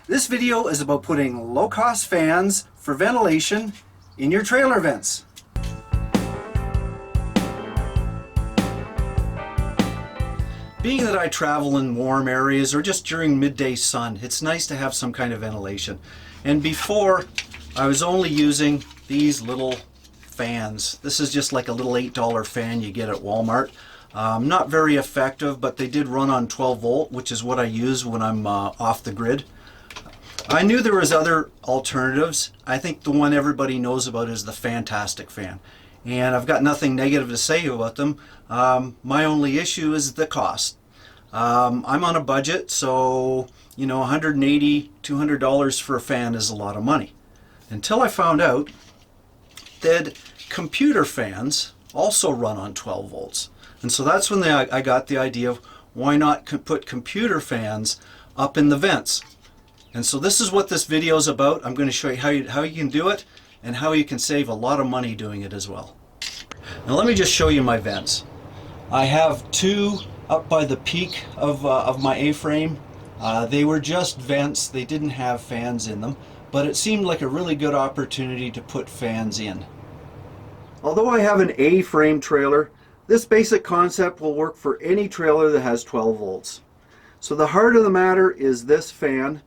This video is about putting low-cost fans for ventilation in your trailer vents. Being that I travel in warm areas or just during midday sun, it's nice to have some kind of ventilation. And before, I was only using these little fans. This is just like a little $8 fan you get at Walmart. Not very effective, but they did run on 12 volt, which is what I use when I'm off the grid. I knew there was other alternatives. I think the one everybody knows about is the fan-tastic fan. And I've got nothing negative to say about them. My only issue is the cost. I'm on a budget, so $180, $200 for a fan is a lot of money. Until I found out that computer fans also run on 12 volts. And so that's when I got the idea of why not put computer fans up in the vents. And so this is what this video is about. I'm going to show you how you can do it and how you can save a lot of money doing it as well. Now let me just show you my vents. I have two up by the peak of my A-frame. They were just vents. They didn't have fans in them, but it seemed like a really good opportunity to put fans in. Although I have an A-frame trailer, this basic concept will work for any trailer that has 12 volts. So the heart of the matter is this fan.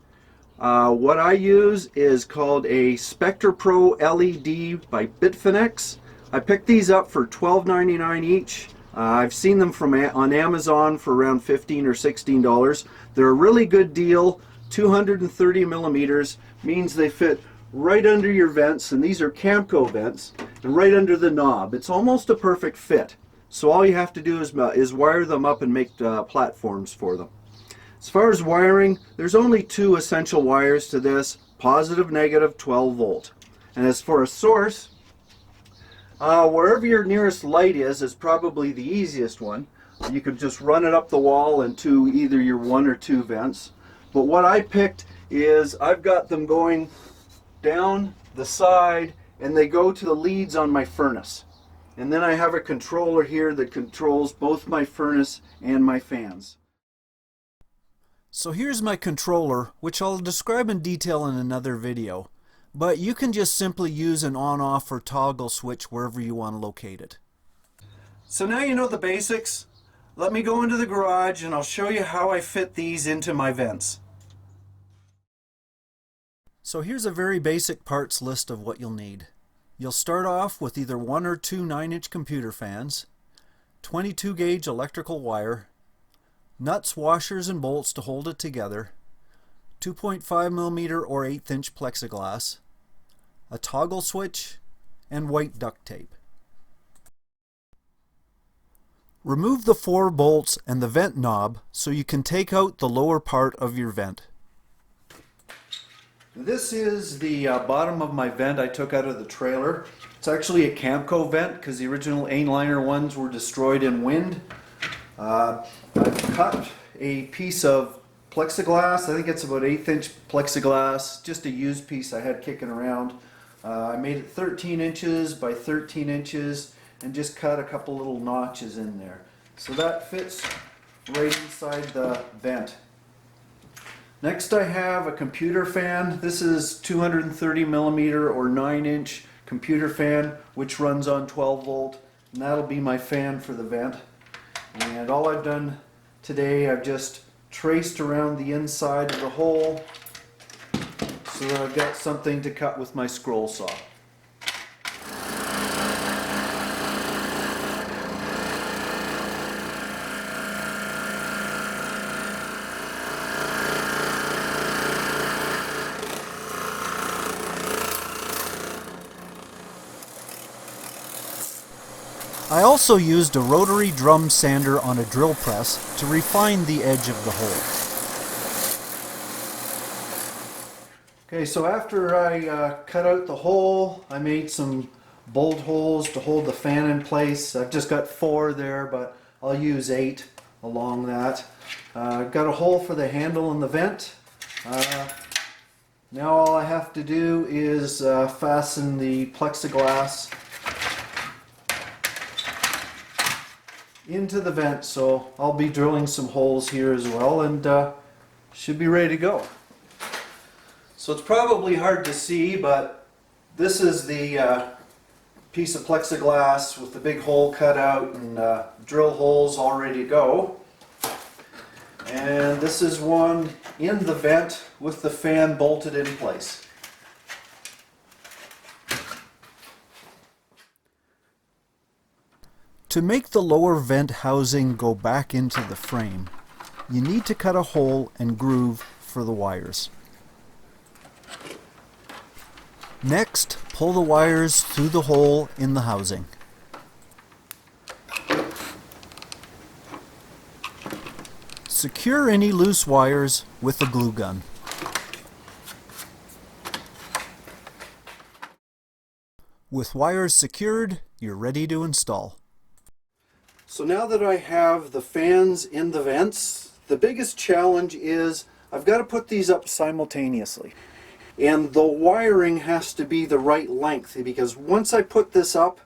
What I use is called a Spectre Pro LED by Bitfinex. I picked these up for $12.99 each. I've seen them on Amazon for around $15 or $16. They're a really good deal. 230 millimeters means they fit right under your vents, and these are Camco vents, and right under the knob. It's almost a perfect fit. So all you have to do is wire them up and make platforms for them. As far as wiring, there's only two essential wires to this, positive, negative, 12 volt. And as for a source, wherever your nearest light is probably the easiest one. You could just run it up the wall into either your one or two vents. But what I picked is I've got them going down the side, and they go to the leads on my furnace. And then I have a controller here that controls both my furnace and my fans. So here's my controller, which I'll describe in detail in another video, but you can just simply use an on-off or toggle switch wherever you want to locate it. So now you know the basics. Let me go into the garage and I'll show you how I fit these into my vents. So here's a very basic parts list of what you'll need. You'll start off with either one or two 9-inch computer fans, 22 gauge electrical wire, nuts, washers, and bolts to hold it together, 2.5mm or 1/8" plexiglass, a toggle switch, and white duct tape. Remove the 4 bolts and the vent knob so you can take out the lower part of your vent. This is the bottom of my vent I took out of the trailer. It's actually a Camco vent because the original A-liner ones were destroyed in wind. I've cut a piece of plexiglass. I think it's about 1/8" plexiglass, just a used piece I had kicking around. I made it 13 inches by 13 inches and just cut a couple little notches in there. So that fits right inside the vent. Next I have a computer fan. This is 230 millimeter or 9-inch computer fan, which runs on 12 volt, and that'll be my fan for the vent. And all I've done today, I've just traced around the inside of the hole so that I've got something to cut with my scroll saw. I also used a rotary drum sander on a drill press to refine the edge of the hole. Okay, so after I cut out the hole, I made some bolt holes to hold the fan in place. I've just got 4 there, but I'll use 8 along that. I've got a hole for the handle in the vent. Now all I have to do is fasten the plexiglass into the vent, so I'll be drilling some holes here as well, and should be ready to go. So it's probably hard to see, but this is the piece of plexiglass with the big hole cut out and drill holes all ready to go. And this is one in the vent with the fan bolted in place. To make the lower vent housing go back into the frame, you need to cut a hole and groove for the wires. Next, pull the wires through the hole in the housing. Secure any loose wires with a glue gun. With wires secured, you're ready to install. So now that I have the fans in the vents, the biggest challenge is I've got to put these up simultaneously. And the wiring has to be the right length, because once I put this up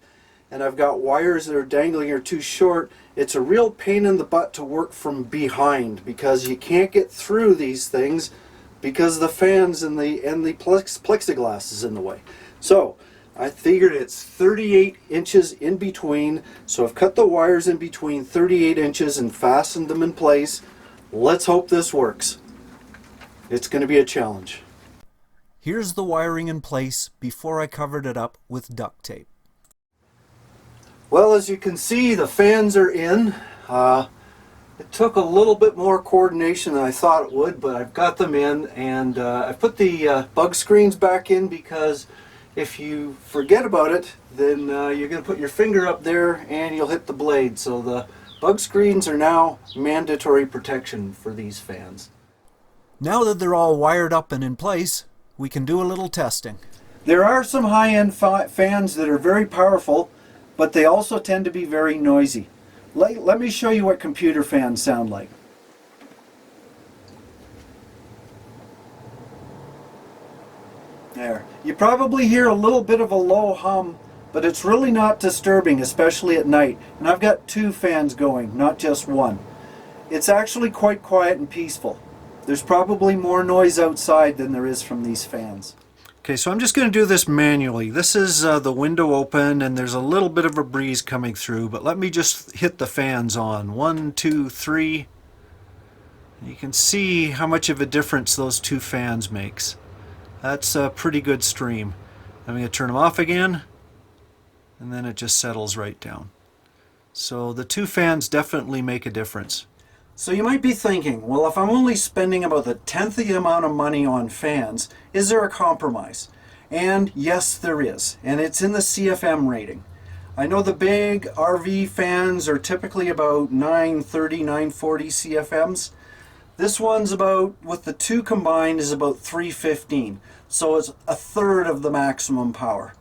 and I've got wires that are dangling or too short, it's a real pain in the butt to work from behind, because you can't get through these things because the fans and the plexiglass is in the way. So I figured it's 38 inches in between, so I've cut the wires in between 38 inches and fastened them in place. Let's hope this works. It's going to be a challenge. Here's the wiring in place before I covered it up with duct tape. Well, as you can see, the fans are in. It took a little bit more coordination than I thought it would, but I've got them in, and I put the bug screens back in because if you forget about it, then you're going to put your finger up there and you'll hit the blade. So the bug screens are now mandatory protection for these fans. Now that they're all wired up and in place, we can do a little testing. There are some high-end fans that are very powerful, but they also tend to be very noisy. Let me show you what computer fans sound like. There. You probably hear a little bit of a low hum, but it's really not disturbing, especially at night. And I've got two fans going, not just one. It's actually quite quiet and peaceful. There's probably more noise outside than there is from these fans. Okay, so I'm just going to do this manually. This is the window open and there's a little bit of a breeze coming through, but let me just hit the fans on. 1, 2, 3. You can see how much of a difference those two fans makes. That's a pretty good stream. I'm going to turn them off again, and then it just settles right down. So the two fans definitely make a difference. So you might be thinking, well, if I'm only spending about the 10th of the amount of money on fans, is there a compromise? And yes, there is, and it's in the CFM rating. I know the big RV fans are typically about 930, 940 CFMs. This one's about, with the two combined, is about 315. So it's a third of the maximum power.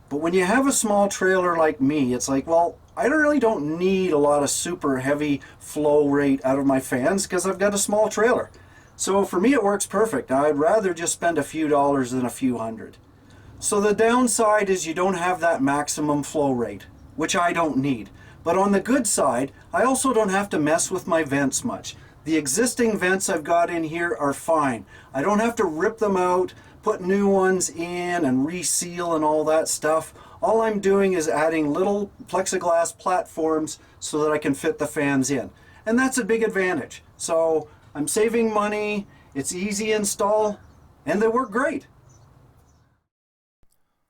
But when you have a small trailer like me, it's like, well, I really don't need a lot of super heavy flow rate out of my fans because I've got a small trailer. So for me it works perfect. I'd rather just spend a few dollars than a few hundred. So the downside is you don't have that maximum flow rate, which I don't need. But on the good side, I also don't have to mess with my vents much. The existing vents I've got in here are fine. I don't have to rip them out, put new ones in and reseal and all that stuff. All I'm doing is adding little plexiglass platforms so that I can fit the fans in. And that's a big advantage. So I'm saving money, it's easy install, and they work great.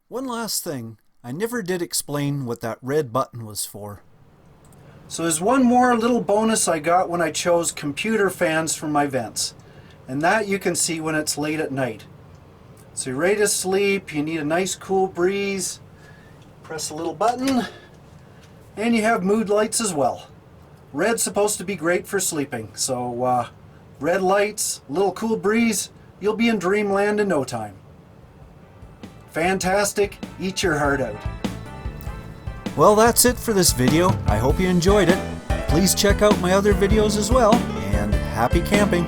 One last thing, I never did explain what that red button was for. So there's one more little bonus I got when I chose computer fans for my vents. And that you can see when it's late at night. So you're ready to sleep, you need a nice cool breeze, press a little button, and you have mood lights as well. Red's supposed to be great for sleeping, so red lights, little cool breeze, you'll be in dreamland in no time. Fantastic, eat your heart out. Well, that's it for this video. I hope you enjoyed it. Please check out my other videos as well, and happy camping!